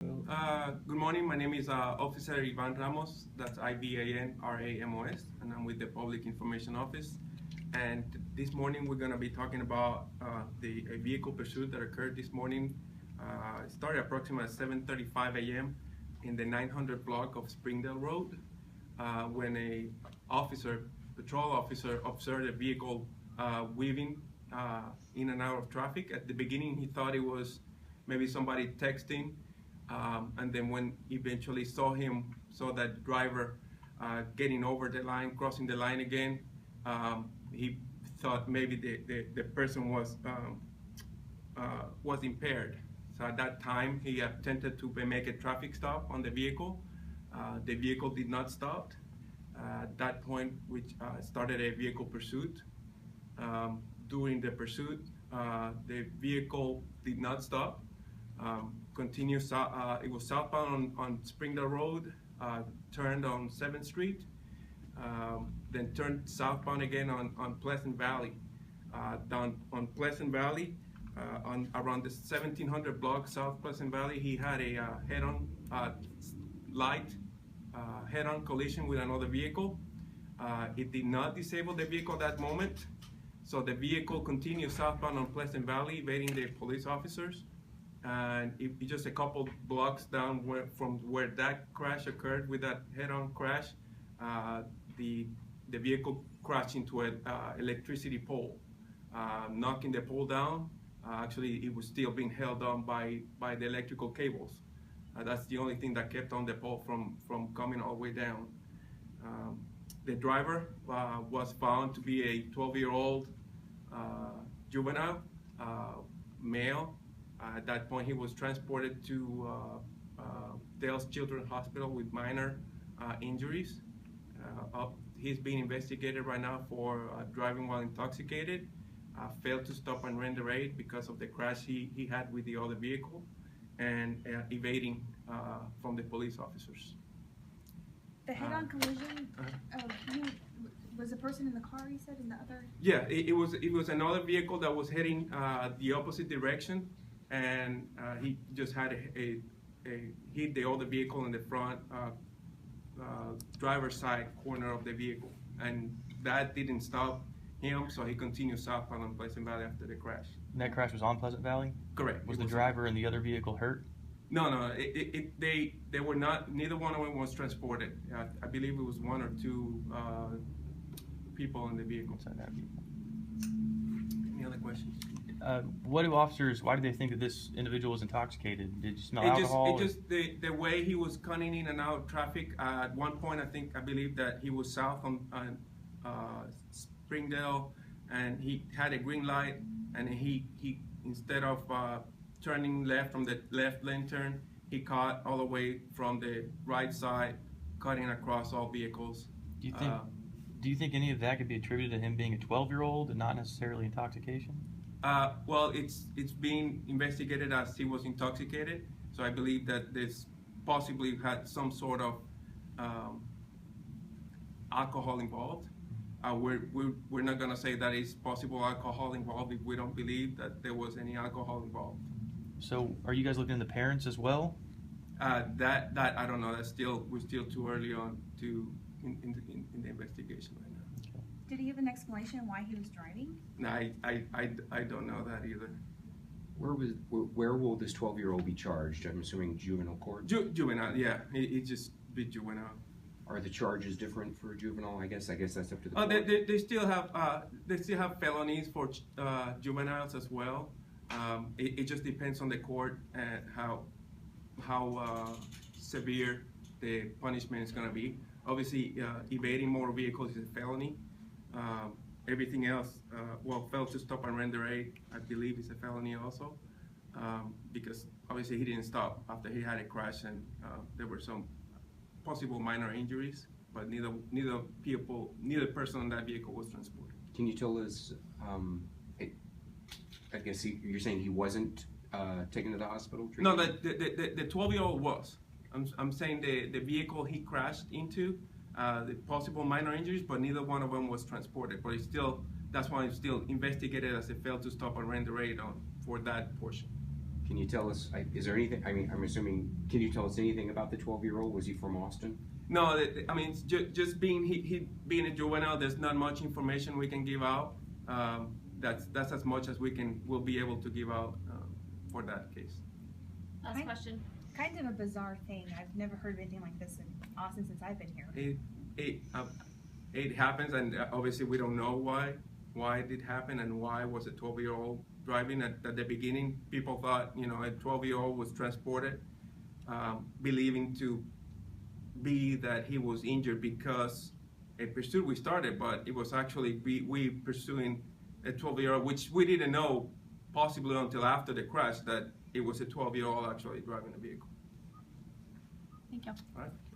Good morning. My name is Officer Ivan Ramos. That's Ivan Ramos, and I'm with the Public Information Office. And this morning we're going to be talking about a vehicle pursuit that occurred this morning. It started approximately at 7:35 a.m. in the 900 block of Springdale Road when a patrol officer, observed a vehicle weaving in and out of traffic. At the beginning, he thought it was maybe somebody texting. And then when eventually saw that driver getting over the line, crossing the line again, he thought maybe the person was impaired. So at that time, he attempted to make a traffic stop on the vehicle. The vehicle did not stop. At that point, which started a vehicle pursuit. During the pursuit, the vehicle did not stop. It was southbound on Springdale Road, turned on 7th Street, then turned southbound again on Pleasant Valley. Down on Pleasant Valley, around the 1700 block South Pleasant Valley, he had a head-on collision with another vehicle. It did not disable the vehicle at that moment, so the vehicle continued southbound on Pleasant Valley, evading the police officers. And just a couple blocks down from where that crash occurred with that head-on crash, the vehicle crashed into an electricity pole, knocking the pole down. Actually, it was still being held on by the electrical cables. That's the only thing that kept on the pole from coming all the way down. The driver was found to be a 12-year-old juvenile male. At that point, he was transported to Dale's Children's Hospital with minor injuries. He's being investigated right now for driving while intoxicated, failed to stop and render aid because of the crash he had with the other vehicle, and evading from the police officers. The head-on collision, was the person in the car, you said, in the other? Yeah, it was another vehicle that was heading the opposite direction. And he just had hit the other vehicle in the front driver's side corner of the vehicle, and that didn't stop him, so he continued southbound on Pleasant Valley after the crash. And that crash was on Pleasant Valley? Correct. Was the driver and the other vehicle hurt? No. They were not. Neither one of them was transported. I believe it was one or two people in the vehicle. Any other questions? Why do they think that this individual was intoxicated? Did you smell alcohol? The way he was cutting in and out of traffic. At one point, I believe that he was south on Springdale, and he had a green light, and he instead of turning left from the left lane turn, he caught all the way from the right side, cutting across all vehicles. Do you think any of that could be attributed to him being a 12-year-old and not necessarily intoxication? Well, it's being investigated as he was intoxicated, so I believe that this possibly had some sort of alcohol involved. We're not going to say that it's possible alcohol involved if we don't believe that there was any alcohol involved. So, are you guys looking at the parents as well? That I don't know. We're still too early on in the investigation right now. Did he have an explanation why he was driving? No, I don't know that either. Where will this 12-year-old be charged? I'm assuming juvenile court? Juvenile, yeah. He just be juvenile. Are the charges different for juvenile? I guess that's up to the court. They still have felonies for juveniles as well. It just depends on the court and how severe the punishment is going to be. Obviously, evading motor vehicles is a felony. Everything else, fail to stop and render aid, I believe is a felony also, because obviously he didn't stop after he had a crash, and there were some possible minor injuries, but neither person on that vehicle was transported. Can you tell us? I guess you're saying he wasn't taken to the hospital? No, the 12-year-old was. I'm saying the vehicle he crashed into. The possible minor injuries, but neither one of them was transported. But that's why it's still investigated as a failed to stop and render aid for that portion. Can you tell us, is there anything, I mean, I'm assuming, can you tell us anything about the 12-year-old? Was he from Austin? No, I mean, just being he being a juvenile, there's not much information we can give out. That's as much as we'll be able to give out for that case. Last question. Kind of a bizarre thing. I've never heard of anything like this in Austin since I've been here. It happens, and obviously we don't know why it did happen and why was a 12-year-old driving. At the beginning, people thought, you know, a 12-year-old was transported, believing to be that he was injured because a pursuit we started, but it was actually we pursuing a 12-year-old, which we didn't know possibly until after the crash that it was a 12-year-old actually driving the vehicle. Thank you. All right.